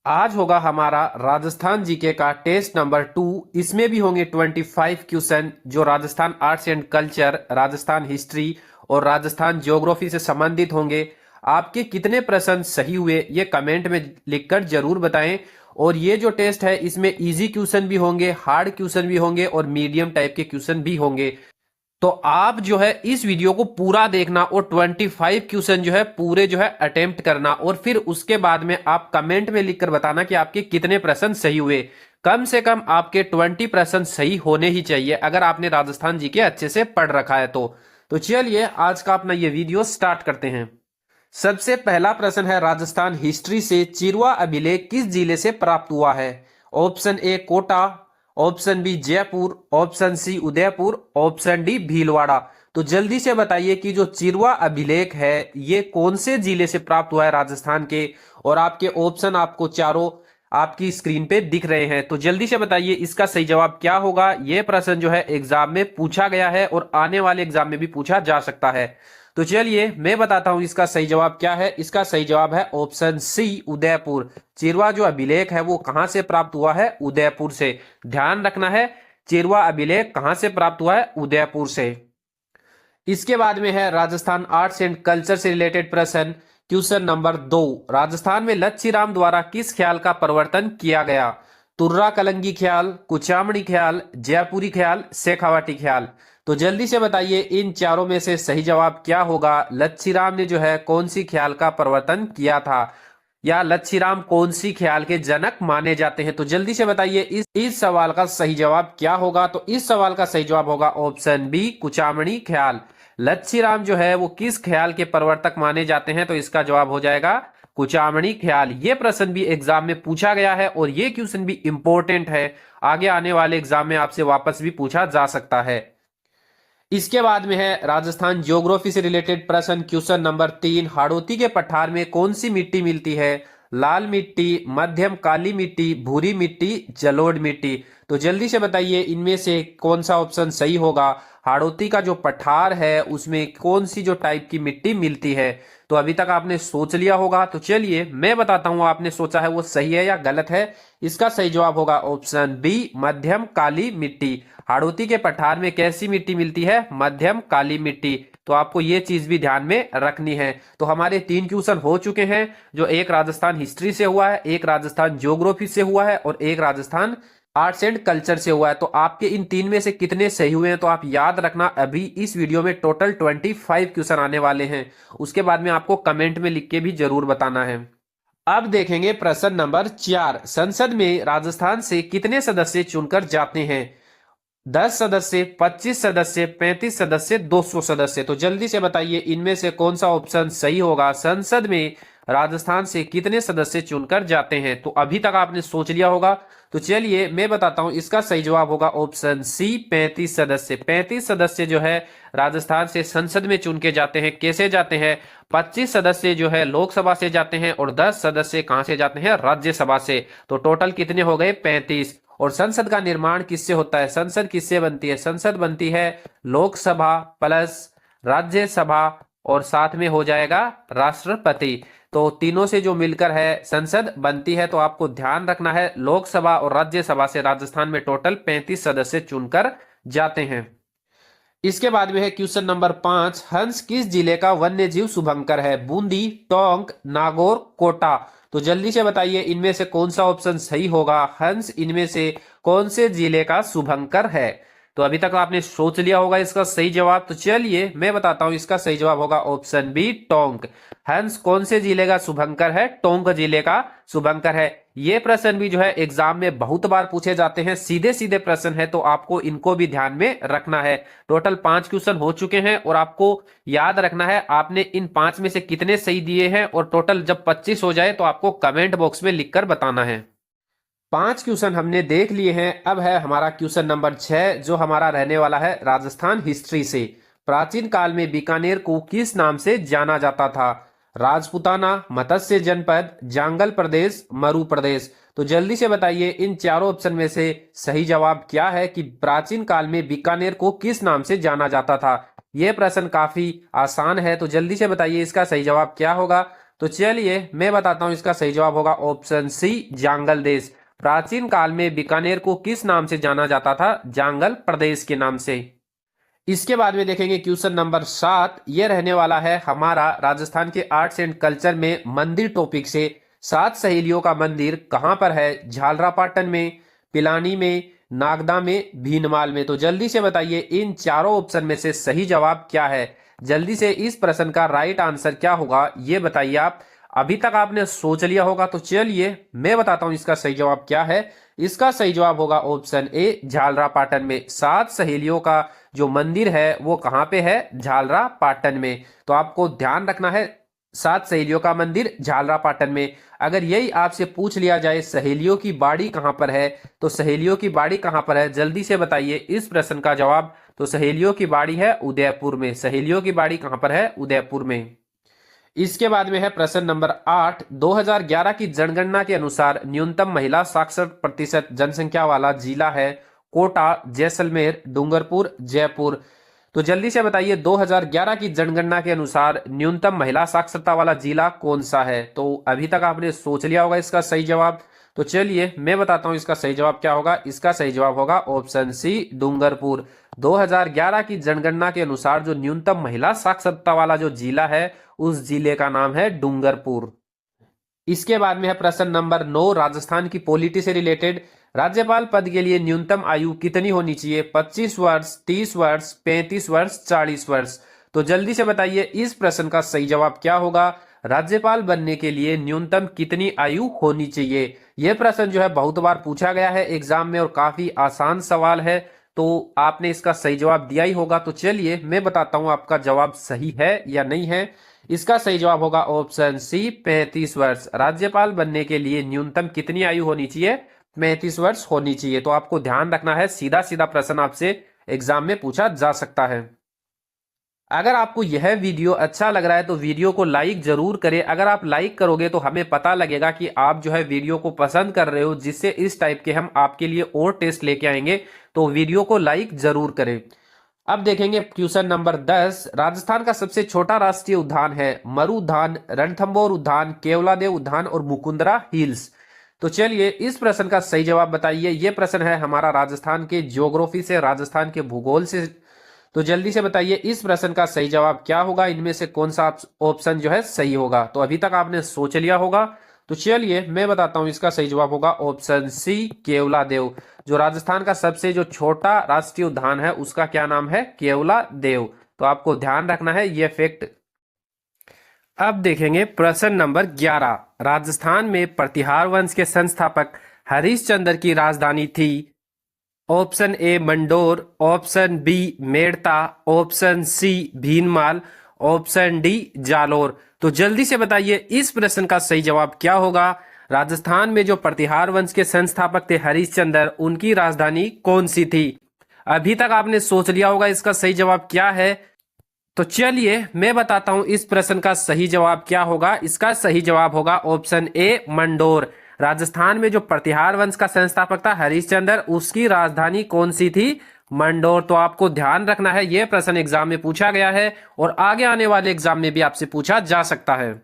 आज होगा हमारा राजस्थान जीके का टेस्ट नंबर 2। इसमें भी होंगे 25 क्वेश्चन जो Rajasthan arts and culture, Rajasthan history और राजस्थान ज्योग्राफी से संबंधित होंगे। आपके कितने प्रश्न सही हुए ये कमेंट में लिखकर जरूर बताएं। और ये जो टेस्ट है इसमें इजी क्वेश्चन भी होंगे, हार्ड क्वेश्चन भी होंगे और मीडियम टाइप के क्वेश्चन भी होंगे। तो आप जो है इस वीडियो को पूरा देखना और 25 क्वेश्चन जो है पूरे जो है अटेम्प्ट करना और फिर उसके बाद में आप कमेंट में लिखकर बताना कि आपके कितने प्रश्न सही हुए। कम से कम आपके 20 प्रश्न सही होने ही चाहिए अगर आपने राजस्थान जी के अच्छे से पढ़ रखा है तो चलिए आज का अपना ये वीडियो स्टार्ट करते हैं। सबसे पहला प्रश्न है राजस्थान हिस्ट्री से, चिरवा अभिलेख किस जिले से प्राप्त हुआ है? Option A Kota, option B Jaipur, option C Udaipur, option D Bhilwara. तो जल्दी से बताइए कि जो चिरवा अभिलेख है ये कौन से जिले से प्राप्त हुआ है राजस्थान के। और आपके ऑप्शन आपको चारों आपकी स्क्रीन पे दिख रहे हैं, तो जल्दी से बताइए इसका सही जवाब क्या होगा। यह प्रश्न जो है एग्जाम में पूछा गया है और आने वाले एग्जाम में भी पूछा जा सकता है। तो चलिए मैं बताता हूं इसका सही जवाब क्या है। इसका सही जवाब है ऑप्शन सी उदयपुर। चिरवा जो अभिलेख है वो कहां से प्राप्त हुआ है? उदयपुर से। ध्यान रखना है, चिरवा अभिलेख कहां से प्राप्त हुआ है? उदयपुर से। इसके बाद में है राजस्थान आर्ट्स एंड कल्चर से रिलेटेड प्रश्न, क्वेश्चन नंबर 2। राजस्थान में लच्छीराम द्वारा किस ख्याल का प्रवर्तन किया गया? तुर्रा कलंगी ख्याल, कुचामणी ख्याल, जयपुरी ख्याल, शेखावाटी ख्याल। तो जल्दी से बताइए इन चारों में से सही जवाब क्या होगा। लच्छीराम ने जो है कौन सी ख्याल का प्रवर्तन किया था या लच्छीराम कौन सी ख्याल के जनक माने जाते हैं? तो जल्दी से बताइए इस सवाल का सही जवाब क्या होगा। तो इस सवाल का सही जवाब होगा ऑप्शन बी कुचामणी ख्याल। लच्छीराम जो है वो किस ख्याल के प्रवर्तक माने जाते हैं? तो इसका जवाब हो जाएगा कुचामणी ख्याल। ये प्रश्न भी एग्जाम में पूछा गया है और ये क्वेश्चन भी इंपॉर्टेंट है, आगे आने वाले एग्जाम में आपसे वापस भी पूछा जा सकता है। इसके बाद में है राजस्थान ज्योग्राफी से रिलेटेड प्रश्न, क्वेश्चन नंबर 3। हाड़ौती के पठार में कौन सी मिट्टी मिलती है? लाल मिट्टी, मध्यम काली मिट्टी, भूरी मिट्टी, जलोढ़ मिट्टी। तो जल्दी से बताइए इनमें से कौन सा ऑप्शन सही होगा। हाड़ौती का जो पठार है उसमें कौन सी जो टाइप की मिट्टी मिलती है? तो अभी तक आपने सोच लिया होगा, तो चलिए मैं बताता हूं आपने सोचा है वो सही है या गलत है। इसका सही जवाब होगा ऑप्शन बी मध्यम काली मिट्टी। हाड़ौती के पठार में कैसी मिट्टी मिलती है? मध्यम काली मिट्टी। तो आपको ये चीज भी ध्यान में रखनी है। तो हमारे 3 क्वेश्चन हो चुके हैं, जो एक राजस्थान हिस्ट्री से हुआ है, एक राजस्थान ज्योग्राफी से हुआ है और एक राजस्थान आर्ट्स एंड कल्चर से हुआ है। तो आपके इन 3 में से कितने सही हुए हैं तो आप याद रखना। अभी इस वीडियो में टोटल 25 क्वेश्चन आने वाले हैं, उसके बाद में आपको कमेंट में लिख के भी जरूर बताना है। अब देखेंगे प्रश्न नंबर 4। संसद में राजस्थान से कितने सदस्य चुनकर जाते हैं? 10 सदस्य, 25 सदस्य, 35 सदस्य, 200 सदस्य। तो जल्दी से बताइए इनमें से कौन सा ऑप्शन सही होगा। संसद में राजस्थान से कितने सदस्य चुनकर जाते हैं? तो अभी तक आपने सोच लिया होगा, तो चलिए मैं बताता हूं इसका सही जवाब होगा ऑप्शन सी 35 सदस्य। 35 सदस्य जो है राजस्थान से संसद में चुन के जाते हैं। कैसे जाते हैं? 25 सदस्य जो है लोकसभा से जाते हैं और 10 सदस्य कहां से जाते हैं? राज्यसभा से। तो टोटल कितने हो गए? 35। और संसद का निर्माण किससे होता है? संसद किससे बनती है? संसद बनती है लोकसभा प्लस राज्यसभा और साथ में हो जाएगा राष्ट्रपति। तो तीनों से जो मिलकर है संसद बनती है। तो आपको ध्यान रखना है लोकसभा और राज्यसभा से राजस्थान में टोटल 35 सदस्य चुनकर जाते हैं। इसके बाद में है क्वेश्चन नंबर 5। हंस किस जिले का वन्य जीव शुभंकर है? बूंदी, टोंक, नागौर, कोटा। तो जल्दी से बताइए इनमें से कौन सा ऑप्शन सही होगा। हंस इनमें से कौन से जिले का शुभंकर है? तो अभी तक आपने सोच लिया होगा इसका सही जवाब, तो चलिए मैं बताता हूं इसका सही जवाब होगा ऑप्शन बी टोंक। हंस कौन से जिले का शुभंकर है? टोंक जिले का शुभंकर है। ये प्रश्न भी जो है एग्जाम में बहुत बार पूछे जाते हैं, सीधे सीधे प्रश्न है, तो आपको इनको भी ध्यान में रखना है। टोटल 5 क्वेश्चन हो चुके हैं और आपको याद रखना है आपने इन 5 में से कितने सही दिए हैं। और टोटल जब 25 हो जाए तो आपको कमेंट बॉक्स में लिखकर बताना है। 5 क्वेश्चन हमने देख लिए हैं। अब है हमारा क्वेश्चन नंबर 6 जो हमारा रहने वाला है राजस्थान हिस्ट्री से। प्राचीन काल में बीकानेर को किस नाम से जाना जाता था? राजपुताना, मत्स्य जनपद, जांगल प्रदेश, मरु प्रदेश। तो जल्दी से बताइए इन चारों ऑप्शन में से सही जवाब क्या है कि प्राचीन काल में बीकानेर को किस नाम से जाना जाता था। यह प्रश्न काफी आसान है, तो जल्दी से बताइए इसका सही जवाब क्या होगा। तो चलिए मैं बताता हूं, इसका सही जवाब होगा ऑप्शन सी, जांगल देश। प्राचीन काल में बीकानेर को किस नाम से जाना जाता था? जांगल प्रदेश के नाम से। इसके बाद में देखेंगे क्वेश्चन नंबर 7, ये रहने वाला है हमारा राजस्थान के आर्ट्स एंड कल्चर में मंदिर टॉपिक से। 7 सहेलियों का मंदिर कहां पर है? झालरापाटन में, पिलानी में, नागदा में, भीनमाल में। तो जल्दी से बताइए इन चारों ऑप्शन में से सही जवाब क्या है? जल्दी से इस प्रश्न का राइट आंसर क्या होगा ये बताइए आप। अभी तक आपने सोच लिया होगा तो चलिए मैं बताता हूं इसका सही जवाब क्या है। इसका सही जवाब होगा ऑप्शन ए, झालरापाटन में। 7 सहेलियों का जो मंदिर है वो कहां पे है? झालरापाटन में। तो आपको ध्यान रखना है 7 सहेलियों का मंदिर झालरापाटन में। अगर यही आपसे पूछ लिया जाए सहेलियों की बाड़ी कहां पर है, तो सहेलियों की बाड़ी कहां पर है? जल्दी से बताइए इस प्रश्न का जवाब। तो सहेलियों की बाड़ी है उदयपुर में। सहेलियों की बाड़ी कहां पर है? उदयपुर में। इसके बाद में है प्रश्न नंबर 8, 2011 की जनगणना के अनुसार न्यूनतम महिला साक्षर प्रतिशत जनसंख्या वाला जिला है कोटा, जैसलमेर, डूंगरपुर, जयपुर। तो जल्दी से बताइए 2011 की जनगणना के अनुसार न्यूनतम महिला साक्षरता वाला जिला कौन सा है? तो अभी तक आपने सोच लिया होगा इसका सही जवाब। तो चलिए मैं बताता हूं इसका सही जवाब क्या होगा। इसका सही जवाब होगा ऑप्शन सी, डूंगरपुर। 2011 की जनगणना के अनुसार जो न्यूनतम महिला साक्षरता वाला जो जिला है उस जिले का नाम है डूंगरपुर। इसके बाद में है प्रश्न नंबर 9, राजस्थान की पॉलिटी से रिलेटेड। राज्यपाल पद के लिए न्यूनतम आयु कितनी होनी चाहिए? 25 वर्ष, 30 वर्ष, 35 वर्ष, 40 वर्ष। तो जल्दी से बताइए इस प्रश्न का सही जवाब क्या होगा? राज्यपाल बनने के लिए न्यूनतम कितनी आयु होनी चाहिए? यह प्रश्न जो है बहुत बार पूछा गया है एग्जाम में और काफी आसान सवाल है, तो आपने इसका सही जवाब दिया ही होगा। तो चलिए मैं बताता हूं आपका जवाब सही है या नहीं है। इसका सही जवाब होगा ऑप्शन सी, 35 वर्ष। राज्यपाल बनने के लिए न्यूनतम कितनी आयु होनी चाहिए? 35 वर्ष होनी चाहिए। तो आपको ध्यान रखना है, सीधा सीधा प्रश्न आपसे एग्जाम में पूछा जा सकता है। अगर आपको यह वीडियो अच्छा लग रहा है तो वीडियो को लाइक जरूर करें। अगर आप लाइक करोगे तो हमें पता लगेगा कि आप जो है वीडियो को पसंद कर रहे हो, जिससे इस टाइप के हम आपके लिए और टेस्ट लेके आएंगे। तो वीडियो को लाइक जरूर करें। अब देखेंगे क्वेश्चन नंबर 10, राजस्थान का सबसे छोटा राष्ट्रीय उद्यान है मरु उद्यान, रणथंभौर उद्यान, केवलादेव उद्यान और मुकुंदरा हिल्स। तो चलिए इस प्रश्न का सही जवाब बताइए। यह प्रश्न है हमारा राजस्थान के ज्योग्राफी से, राजस्थान के भूगोल से। तो जल्दी से बताइए इस प्रश्न का सही जवाब क्या होगा? इनमें से कौन सा ऑप्शन जो है सही होगा? तो अभी तक आपने सोच लिया होगा तो चलिए मैं बताता हूं, इसका सही जवाब होगा ऑप्शन सी, केवलादेव। जो राजस्थान का सबसे जो छोटा राष्ट्रीय उद्यान है उसका क्या नाम है? केवलादेव। तो आपको ध्यान रखना है ये फैक्ट। अब देखेंगे प्रश्न नंबर 11, राजस्थान में प्रतिहार वंश के संस्थापक हरिश्चंद्र की राजधानी थी। Option A Mandore, option B Merta, option C Bhinmal, option D Jalore. तो जल्दी से बताइए इस प्रश्न का सही जवाब क्या होगा? राजस्थान में जो प्रतिहार वंश के संस्थापक थे हरिश्चंद्र, उनकी राजधानी कौन सी थी? अभी तक आपने सोच लिया होगा इसका सही जवाब क्या है। तो चलिए मैं बताता हूं इस प्रश्न का सही जवाब क्या होगा। इसका सही जवाब होगा ऑप्शन ए मंडोर। राजस्थान में जो प्रतिहार वंश का संस्थापक था हरिश्चंद्र, उसकी राजधानी कौन सी थी? मंडोर। तो आपको ध्यान रखना है, यह प्रश्न एग्जाम में पूछा गया है और आगे आने वाले एग्जाम में भी आपसे पूछा जा सकता है।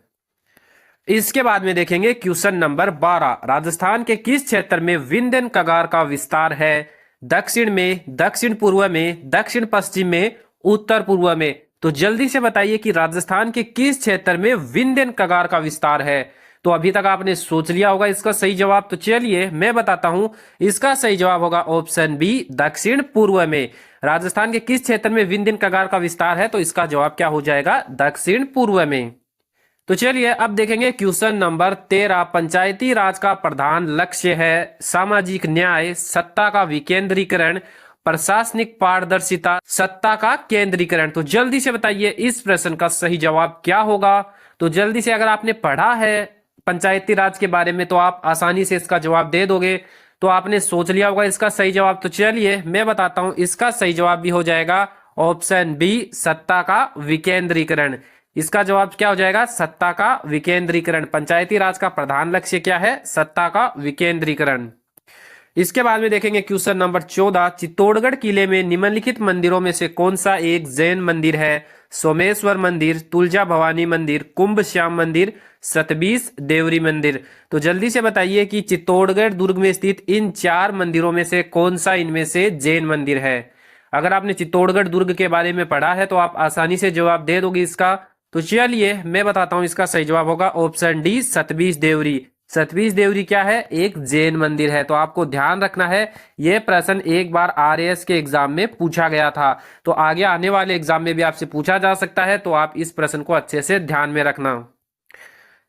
इसके बाद में देखेंगे क्वेश्चन नंबर 12, राजस्थान के किस क्षेत्र में विंध्यन कगार का विस्तार है? दक्षिण में, दक्षिण पूर्व में, दक्षिण पश्चिम में, उत्तर पूर्व में। तो जल्दी से बताइए कि राजस्थान के किस क्षेत्र में विंध्यन कगार का विस्तार है। तो अभी तक आपने सोच लिया होगा इसका सही जवाब। तो चलिए मैं बताता हूं, इसका सही जवाब होगा ऑप्शन बी, दक्षिण पूर्व में। राजस्थान के किस क्षेत्र में विंध्यन कगार का विस्तार है? तो इसका जवाब क्या हो जाएगा? दक्षिण पूर्व में। तो चलिए अब देखेंगे क्वेश्चन नंबर 13, पंचायती राज का प्रधान लक्ष्य है सामाजिक न्याय, सत्ता का विकेंद्रीकरण, प्रशासनिक पारदर्शिता, सत्ता का केंद्रीकरण। तो जल्दी से बताइए इस प्रश्न का सही जवाब क्या होगा? तो जल्दी से, अगर आपने पढ़ा है पंचायती राज के बारे में तो आप आसानी से इसका जवाब दे दोगे। तो आपने सोच लिया होगा इसका सही जवाब। तो चलिए मैं बताता हूं, इसका सही जवाब भी हो जाएगा ऑप्शन बी, सत्ता का विकेंद्रीकरण। इसका जवाब क्या हो जाएगा? सत्ता का विकेंद्रीकरण। पंचायती राज का प्रधान लक्ष्य क्या है? सत्ता का विकेंद्रीकरण। इसके बाद में देखेंगे क्वेश्चन नंबर 14, चित्तौड़गढ़ किले में निम्नलिखित मंदिरों में से कौन सा एक जैन मंदिर है? सोमेश्वर मंदिर, तुलजा भवानी मंदिर, कुंभ श्याम मंदिर, सतबीस देवरी मंदिर। तो जल्दी से बताइए कि चित्तौड़गढ़ दुर्ग में स्थित इन चार मंदिरों में से कौन सा इनमें से जैन मंदिर है। अगर आपने चित्तौड़गढ़ दुर्ग के बारे में पढ़ा है तो आप आसानी से जवाब दे दोगे इसका। तो चलिए मैं बताता हूं, इसका सही जवाब होगा ऑप्शन डी, सतबीस देवरी। सतबीस देवरी क्या है, एक जैन मंदिर है। तो आपको ध्यान रखना है, यह प्रश्न एक बार आरएएस के एग्जाम में पूछा गया था, तो आगे आने वाले एग्जाम में भी आपसे पूछा जा सकता है, तो आप इस प्रश्न को अच्छे से ध्यान में रखना।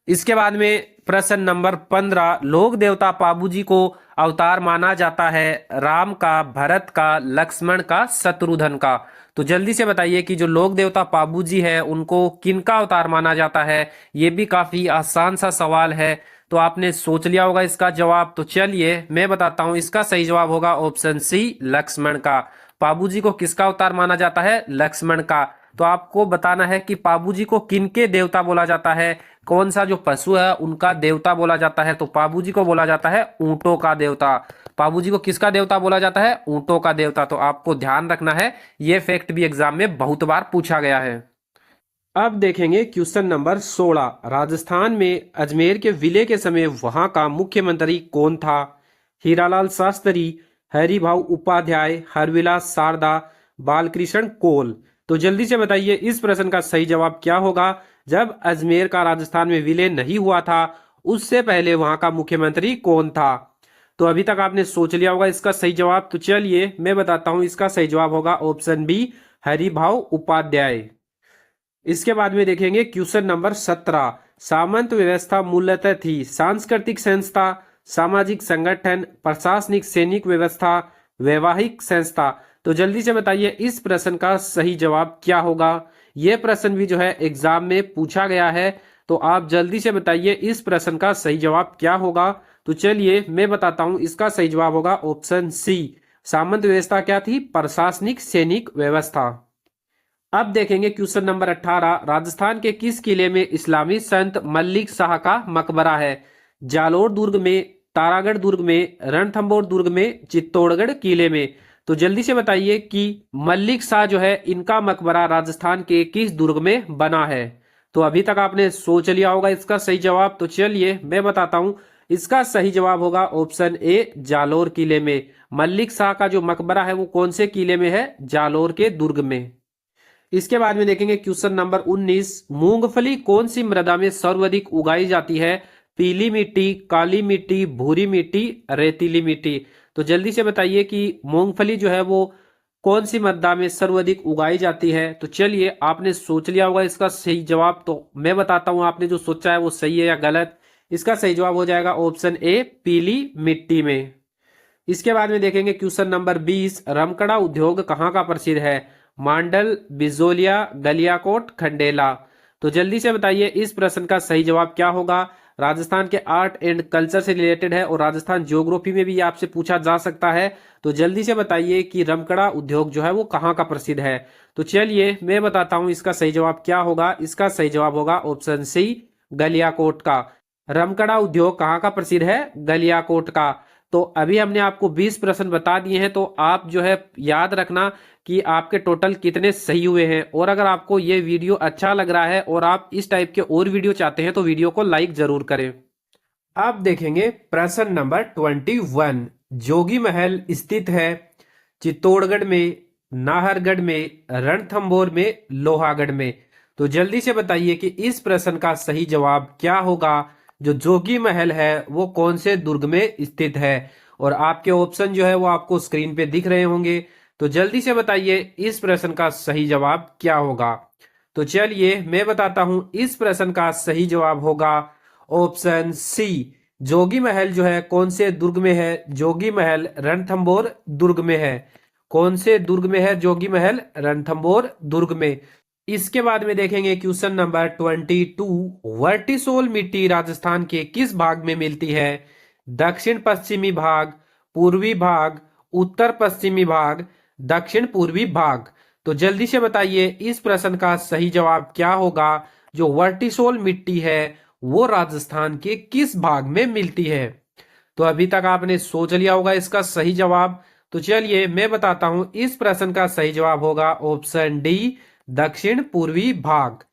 इसके बाद में प्रश्न नंबर 15, लोक देवता पाबूजी को अवतार माना जाता है राम का, भरत का, लक्ष्मण का, शत्रुघ्न का। तो जल्दी से बताइए कि जो लोक देवता पाबूजी है उनको किनका अवतार माना जाता है। ये भी काफी आसान सा सवाल है, तो आपने सोच लिया होगा इसका जवाब। तो चलिए मैं बताता हूं, इसका सही जवाब होगा ऑप्शन सी, लक्ष्मण का। पाबूजी को किसका अवतार माना जाता है, लक्ष्मण का। तो आपको बताना है कि पाबूजी को किनके देवता बोला जाता है, कौन सा जो पशु है उनका देवता बोला जाता है। तो पाबूजी को बोला जाता है ऊंटों का देवता। पाबूजी को किसका देवता बोला जाता है, ऊंटों का देवता। तो आपको ध्यान रखना है, यह फैक्ट भी एग्जाम में बहुत बार पूछा गया है। अब देखेंगे क्वेश्चन नंबर 16, राजस्थान में अजमेर के विलय के समय वहां का मुख्यमंत्री कौन था। हीरालाल शास्त्री, हरिभाऊ उपाध्याय, हरविलास शारदा, बालकृष्ण कोल। तो जल्दी से बताइए इस प्रश्न का सही जवाब क्या होगा। जब अजमेर का राजस्थान में विलय नहीं हुआ था, उससे पहले वहां का मुख्यमंत्री कौन था। तो अभी तक आपने सोच लिया होगा इसका सही जवाब। तो चलिए मैं बताता हूं, इसका सही जवाब होगा ऑप्शन बी, हरिभाऊ उपाध्याय। इसके बाद में देखेंगे क्वेश्चन नंबर 17, सामंत व्यवस्था मूलतः थी सांस्कृतिक संस्था, सामाजिक संगठन, प्रशासनिक, सैनिक व्यवस्था, वैवाहिक संस्था। तो जल्दी से बताइए इस प्रश्न का सही जवाब क्या होगा। यह प्रश्न भी जो है एग्जाम में पूछा गया है, तो आप जल्दी से बताइए इस प्रश्न का सही जवाब क्या होगा। तो चलिए मैं बताता हूं, इसका सही जवाब होगा ऑप्शन सी, सामंत व्यवस्था क्या थी, प्रशासनिक सैनिक व्यवस्था। अब देखेंगे क्वेश्चन नंबर 18, राजस्थान के किस किले में इस्लामी संत मल्लिक शाह का मकबरा है। जालोर दुर्ग में, तारागढ़ दुर्ग में, रणथंभौर दुर्ग में, चित्तौड़गढ़ किले में। तो जल्दी से बताइए कि मल्लिक शाह जो है इनका मकबरा राजस्थान के किस दुर्ग में बना है। तो अभी तक आपने सोच लिया होगा इसका सही जवाब। तो चलिए मैं बताता हूं, इसका सही जवाब होगा ऑप्शन ए, जालोर किले में। मल्लिक शाह का जो मकबरा है वो कौन से किले में है, जालोर के दुर्ग में। इसके बाद में देखेंगे क्वेश्चन नंबर 19, मूंगफली कौन सी मृदा में सर्वाधिक उगाई जाती है। पीली मिट्टी, काली मिट्टी, भूरी मिट्टी, रेतीली मिट्टी। तो जल्दी से बताइए कि मूंगफली जो है वो कौन सी मृदा में सर्वाधिक उगाई जाती है। तो चलिए आपने सोच लिया होगा इसका सही जवाब। तो मैं बताता हूं आपने जो सोचा है वो सही है या गलत। इसका सही जवाब हो जाएगा ऑप्शन ए, पीली मिट्टी में। इसके बाद में देखेंगे क्वेश्चन नंबर 20, रमकड़ा उद्योग कहाँ का प्रसिद्ध है। मांडल, बिजोलिया, गलियाकोट, खंडेला। तो जल्दी से बताइए इस प्रश्न का सही जवाब क्या होगा। राजस्थान के आर्ट एंड कल्चर से रिलेटेड है और राजस्थान ज्योग्राफी में भी ये आपसे पूछा जा सकता है। तो जल्दी से बताइए कि रमकड़ा उद्योग जो है वो कहाँ का प्रसिद्ध है। तो चलिए मैं बताता हूं इसका सही जवाब क्या होगा। इसका सही जवाब होगा ऑप्शन सी, गलियाकोट का। रमकड़ा उद्योग कहाँ का प्रसिद्ध है, गलियाकोट का। तो अभी हमने आपको 20 प्रश्न बता दिए हैं, तो आप जो है याद रखना कि आपके टोटल कितने सही हुए हैं। और अगर आपको ये वीडियो अच्छा लग रहा है और आप इस टाइप के और वीडियो चाहते हैं तो वीडियो को लाइक जरूर करें। अब देखेंगे प्रश्न नंबर 21, जोगी महल स्थित है चित्तौड़गढ़ में, नाहरगढ़ में, रणथंभौर में, लोहागढ़ में। तो जल्दी से बताइए कि इस प्रश्न का सही जवाब क्या होगा। जो जोगी महल है वो कौन से दुर्ग में स्थित है। और आपके ऑप्शन जो है वो आपको स्क्रीन पे दिख रहे होंगे। तो जल्दी से बताइए इस प्रश्न का सही जवाब क्या होगा। तो चलिए मैं बताता हूं, इस प्रश्न का सही जवाब होगा ऑप्शन सी, जोगी महल जो है कौन से दुर्ग में है। जोगी महल रणथंभौर दुर्ग में है। कौन से दुर्ग में है जोगी महल, रणथंभौर दुर्ग में। इसके बाद में देखेंगे क्वेश्चन नंबर 22, वर्टिसोल मिट्टी राजस्थान के किस भाग में मिलती है। दक्षिण पश्चिमी भाग, पूर्वी भाग, उत्तर पश्चिमी भाग, दक्षिण पूर्वी भाग। तो जल्दी से बताइए इस प्रश्न का सही जवाब क्या होगा। जो वर्टिसोल मिट्टी है वो राजस्थान के किस भाग में मिलती है। तो अभी तक आपने सोच लिया होगा इसका सही जवाब। तो चलिए मैं बताता हूं, इस प्रश्न का सही जवाब होगा ऑप्शन डी, दक्षिण पूर्वी भाग।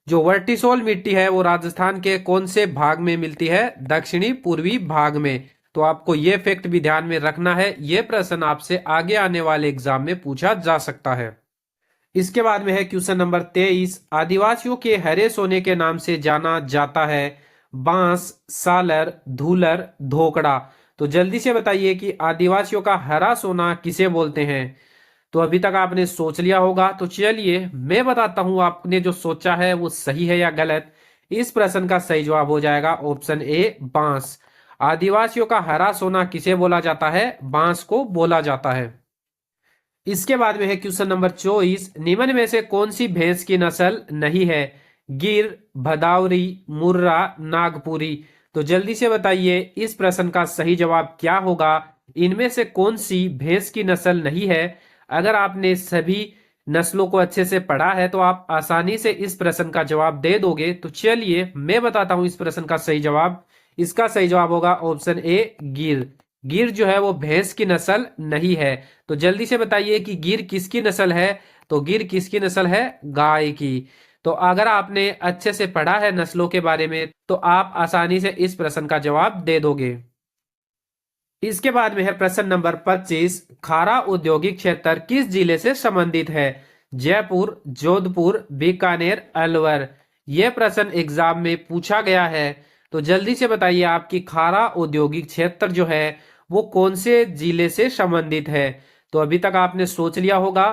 जो वर्टिसोल मिट्टी है वो राजस्थान के कौन से भाग में मिलती है? दक्षिणी पूर्वी भाग में। तो आपको ये फैक्ट भी ध्यान में रखना है, ये प्रश्न आपसे आगे आने वाले एग्जाम में पूछा जा सकता है। इसके बाद में है क्वेश्चन नंबर 23, आदिवासियों के हरे सोने के नाम से जाना जाता है? बांस, सालर, धूलर, धोकड़ा। तो जल्दी से बताइए कि आदिवासियों का हरा सोना किसे बोलते हैं? तो अभी तक आपने सोच लिया होगा, तो चलिए मैं बताता हूं आपने जो सोचा है वो सही है या गलत। इस प्रश्न का सही जवाब हो जाएगा ऑप्शन ए, बांस। आदिवासियों का हरा सोना किसे बोला जाता है? बांस को बोला जाता है। इसके बाद में है क्वेश्चन नंबर 24, निम्न में से कौन सी भैंस की नस्ल नहीं है? गिर, भदावरी, मुर्रा, नागपुरी। तो जल्दी से बताइए इस प्रश्न का सही जवाब क्या होगा? इनमें से कौन सी भैंस की नस्ल नहीं है? अगर आपने सभी नस्लों को अच्छे से पढ़ा है तो आप आसानी से इस प्रश्न का जवाब दे दोगे। तो चलिए मैं बताता हूं इस प्रश्न का सही जवाब। इसका सही जवाब होगा ऑप्शन ए, गिर। गिर जो है वो भैंस की नस्ल नहीं है। तो जल्दी से बताइए कि गिर किसकी नस्ल है? तो गिर किसकी नस्ल है? गाय की। तो अगर आपने अच्छे से पढ़ा है नस्लों के बारे में तो आप आसानी से इस प्रश्न का जवाब दे दोगे। इसके बाद में है प्रश्न नंबर 25, खारा औद्योगिक क्षेत्र किस जिले से संबंधित है? जयपुर, जोधपुर, बीकानेर, अलवर। यह प्रश्न एग्जाम में पूछा गया है। तो जल्दी से बताइए आपकी खारा औद्योगिक क्षेत्र जो है वो कौन से जिले से संबंधित है? तो अभी तक आपने सोच लिया होगा,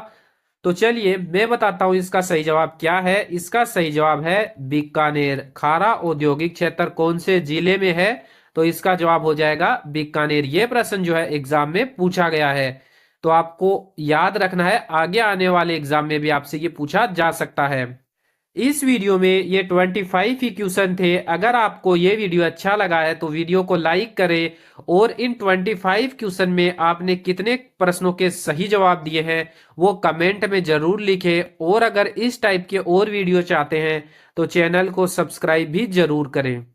तो चलिए मैं बताता हूं इसका सही जवाब क्या है। इसका सही जवाब है बीकानेर। खारा औद्योगिक क्षेत्र कौन से जिले में है? तो इसका जवाब हो जाएगा बीकानेर। ये प्रश्न जो है एग्जाम में पूछा गया है, तो आपको याद रखना है, आगे आने वाले एग्जाम में भी आपसे ये पूछा जा सकता है। इस वीडियो में ये 25 ही क्वेश्चन थे। अगर आपको ये वीडियो अच्छा लगा है तो वीडियो को लाइक करें और इन 25 क्वेश्चन में आपने कितने प्रश्नों के सही जवाब दिए हैं वो कमेंट में जरूर लिखें। और अगर इस टाइप के और वीडियो चाहते हैं तो चैनल को सब्सक्राइब भी जरूर करें।